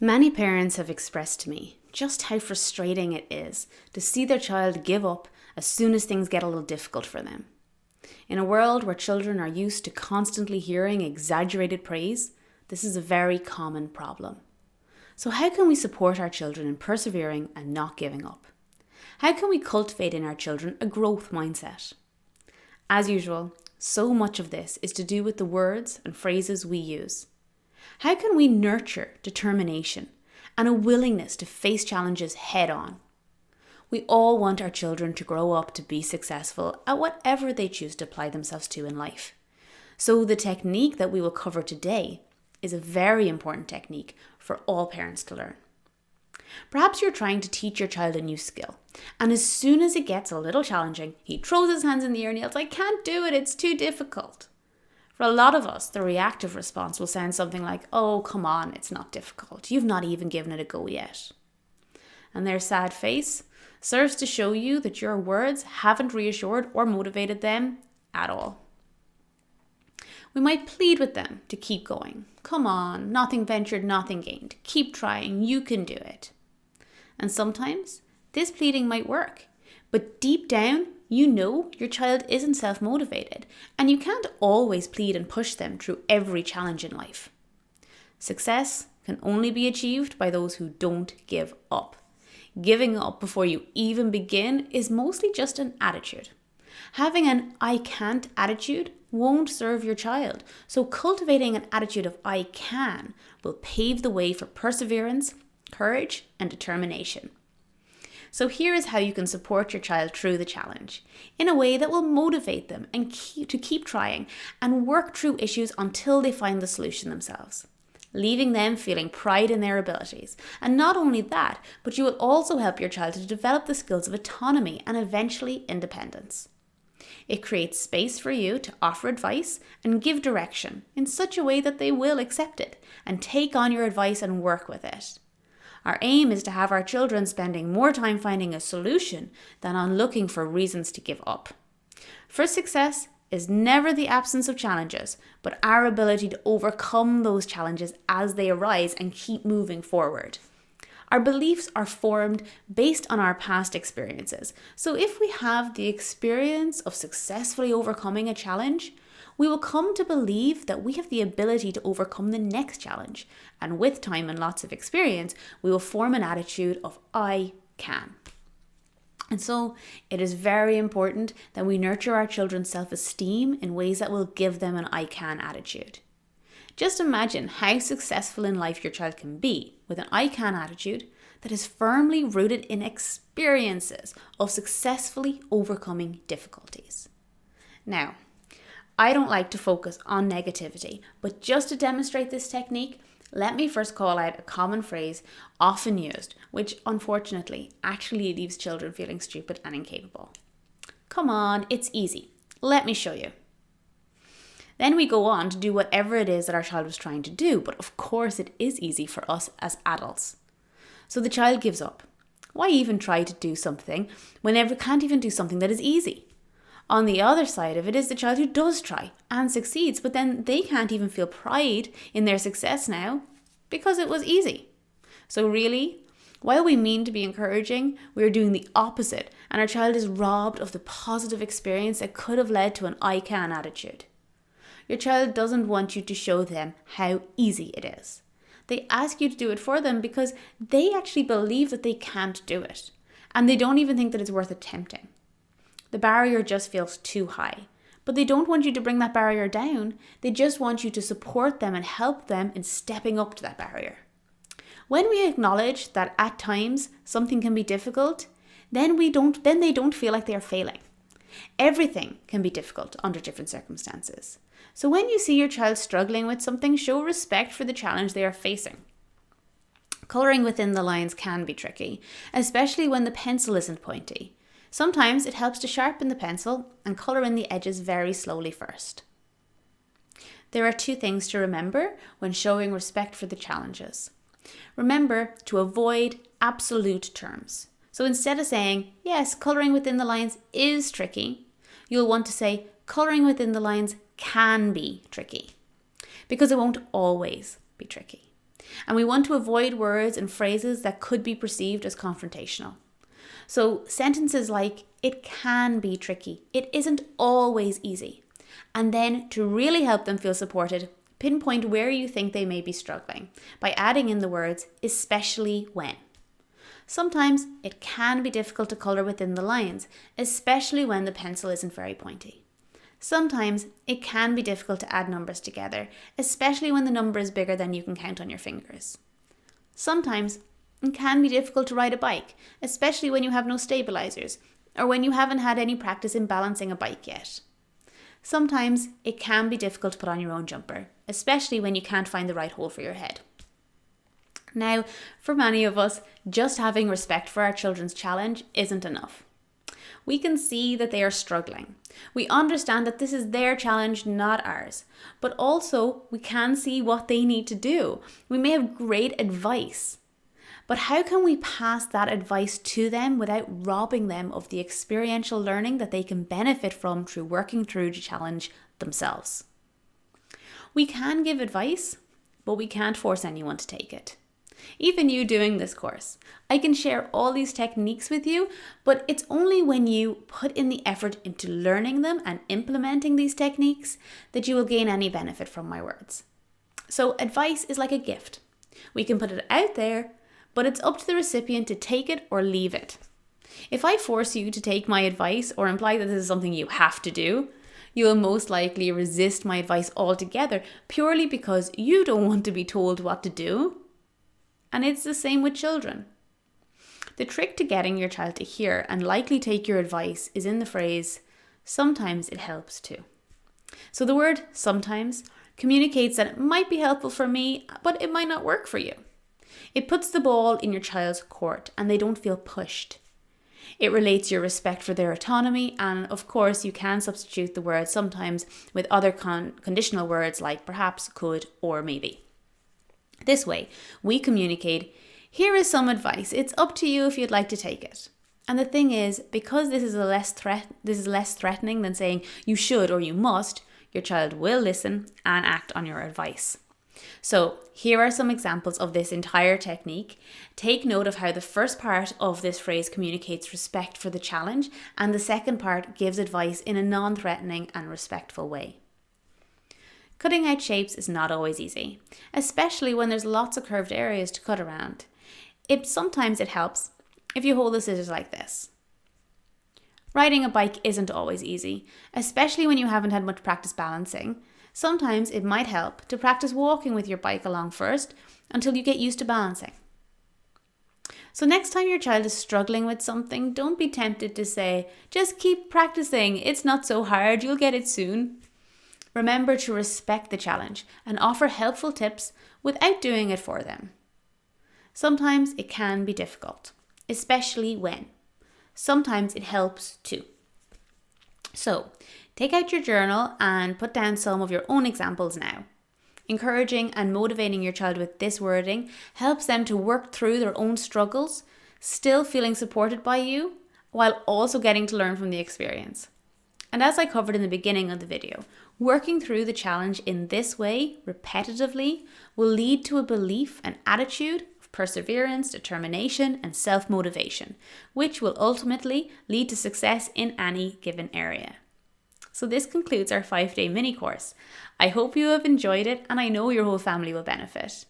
Many parents have expressed to me just how frustrating it is to see their child give up as soon as things get a little difficult for them. In a world where children are used to constantly hearing exaggerated praise, this is a very common problem. So how can we support our children in persevering and not giving up? How can we cultivate in our children a growth mindset? As usual, so much of this is to do with the words and phrases we use. How can we nurture determination and a willingness to face challenges head on? We all want our children to grow up to be successful at whatever they choose to apply themselves to in life. So the technique that we will cover today is a very important technique for all parents to learn. Perhaps you're trying to teach your child a new skill, and as soon as it gets a little challenging, he throws his hands in the air and yells, "I can't do it, it's too difficult." For a lot of us, the reactive response will sound something like, "Oh, come on, it's not difficult. You've not even given it a go yet." And their sad face serves to show you that your words haven't reassured or motivated them at all. We might plead with them to keep going. "Come on, nothing ventured, nothing gained. Keep trying, you can do it." And sometimes this pleading might work, but deep down, you know your child isn't self-motivated, and you can't always plead and push them through every challenge in life. Success can only be achieved by those who don't give up. Giving up before you even begin is mostly just an attitude. Having an "I can't" attitude won't serve your child, so cultivating an attitude of "I can" will pave the way for perseverance, courage, and determination. So here is how you can support your child through the challenge in a way that will motivate them and to keep trying and work through issues until they find the solution themselves, leaving them feeling pride in their abilities. And not only that, but you will also help your child to develop the skills of autonomy and eventually independence. It creates space for you to offer advice and give direction in such a way that they will accept it and take on your advice and work with it. Our aim is to have our children spending more time finding a solution than on looking for reasons to give up. For success is never the absence of challenges, but our ability to overcome those challenges as they arise and keep moving forward. Our beliefs are formed based on our past experiences. So if we have the experience of successfully overcoming a challenge, we will come to believe that we have the ability to overcome the next challenge. And with time and lots of experience, we will form an attitude of "I can." And so it is very important that we nurture our children's self-esteem in ways that will give them an "I can" attitude. Just imagine how successful in life your child can be with an "I can" attitude that is firmly rooted in experiences of successfully overcoming difficulties. Now, I don't like to focus on negativity, but just to demonstrate this technique, let me first call out a common phrase often used, which unfortunately actually leaves children feeling stupid and incapable. "Come on, it's easy. Let me show you." Then we go on to do whatever it is that our child was trying to do, but of course it is easy for us as adults. So the child gives up. Why even try to do something when they can't even do something that is easy? On the other side of it is the child who does try and succeeds, but then they can't even feel pride in their success now because it was easy. So really, while we mean to be encouraging, we're doing the opposite, and our child is robbed of the positive experience that could have led to an "I can" attitude. Your child doesn't want you to show them how easy it is. They ask you to do it for them because they actually believe that they can't do it, and they don't even think that it's worth attempting. The barrier just feels too high, but they don't want you to bring that barrier down. They just want you to support them and help them in stepping up to that barrier. When we acknowledge that at times something can be difficult, then they don't feel like they are failing. Everything can be difficult under different circumstances. So when you see your child struggling with something, show respect for the challenge they are facing. Colouring within the lines can be tricky, especially when the pencil isn't pointy. Sometimes it helps to sharpen the pencil and colour in the edges very slowly first. There are two things to remember when showing respect for the challenges. Remember to avoid absolute terms. So instead of saying, "Yes, colouring within the lines is tricky," you'll want to say, "Colouring within the lines can be tricky," because it won't always be tricky. And we want to avoid words and phrases that could be perceived as confrontational. So sentences like, it can be tricky, it isn't always easy. And then to really help them feel supported, pinpoint where you think they may be struggling by adding in the words, especially when. Sometimes it can be difficult to colour within the lines, especially when the pencil isn't very pointy. Sometimes it can be difficult to add numbers together, especially when the number is bigger than you can count on your fingers. Sometimes it can be difficult to ride a bike, especially when you have no stabilizers or when you haven't had any practice in balancing a bike yet. Sometimes it can be difficult to put on your own jumper, especially when you can't find the right hole for your head. Now, for many of us, just having respect for our children's challenge isn't enough. We can see that they are struggling. We understand that this is their challenge, not ours. But also, we can see what they need to do. We may have great advice. But how can we pass that advice to them without robbing them of the experiential learning that they can benefit from through working through the challenge themselves? We can give advice, but we can't force anyone to take it. Even you doing this course, I can share all these techniques with you, but it's only when you put in the effort into learning them and implementing these techniques that you will gain any benefit from my words. So advice is like a gift. We can put it out there, but it's up to the recipient to take it or leave it. If I force you to take my advice or imply that this is something you have to do, you will most likely resist my advice altogether purely because you don't want to be told what to do. And it's the same with children. The trick to getting your child to hear and likely take your advice is in the phrase, sometimes it helps too. So the word sometimes communicates that it might be helpful for me, but it might not work for you. It puts the ball in your child's court and they don't feel pushed. It relates your respect for their autonomy, and of course you can substitute the word sometimes with other conditional words like perhaps, could, or maybe. This way, we communicate, here is some advice, it's up to you if you'd like to take it. And the thing is, because this is less threatening than saying you should or you must, your child will listen and act on your advice. So here are some examples of this entire technique. Take note of how the first part of this phrase communicates respect for the challenge and the second part gives advice in a non-threatening and respectful way. Cutting out shapes is not always easy, especially when there's lots of curved areas to cut around. Sometimes it helps if you hold the scissors like this. Riding a bike isn't always easy, especially when you haven't had much practice balancing. Sometimes it might help to practice walking with your bike along first until you get used to balancing. So next time your child is struggling with something, don't be tempted to say, just keep practicing, it's not so hard, you'll get it soon. Remember to respect the challenge and offer helpful tips without doing it for them. Sometimes it can be difficult, especially when. Sometimes it helps too. So, take out your journal and put down some of your own examples now. Encouraging and motivating your child with this wording helps them to work through their own struggles, still feeling supported by you, while also getting to learn from the experience. And as I covered in the beginning of the video, working through the challenge in this way, repetitively, will lead to a belief and attitude of perseverance, determination, and self-motivation, which will ultimately lead to success in any given area. So this concludes our 5-day mini course. I hope you have enjoyed it and I know your whole family will benefit.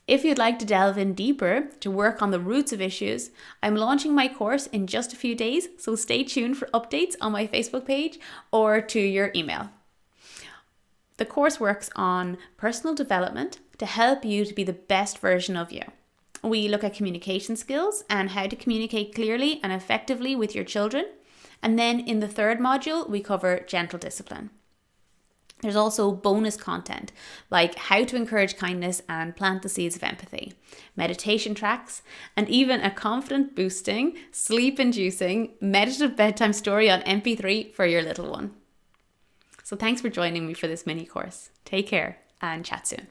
If you'd like to delve in deeper to work on the roots of issues, I'm launching my course in just a few days, so stay tuned for updates on my Facebook page or to your email. The course works on personal development to help you to be the best version of you. We look at communication skills and how to communicate clearly and effectively with your children. And then in the third module, we cover gentle discipline. There's also bonus content like how to encourage kindness and plant the seeds of empathy, meditation tracks, and even a confident boosting, sleep inducing, meditative bedtime story on MP3 for your little one. So thanks for joining me for this mini course. Take care and chat soon.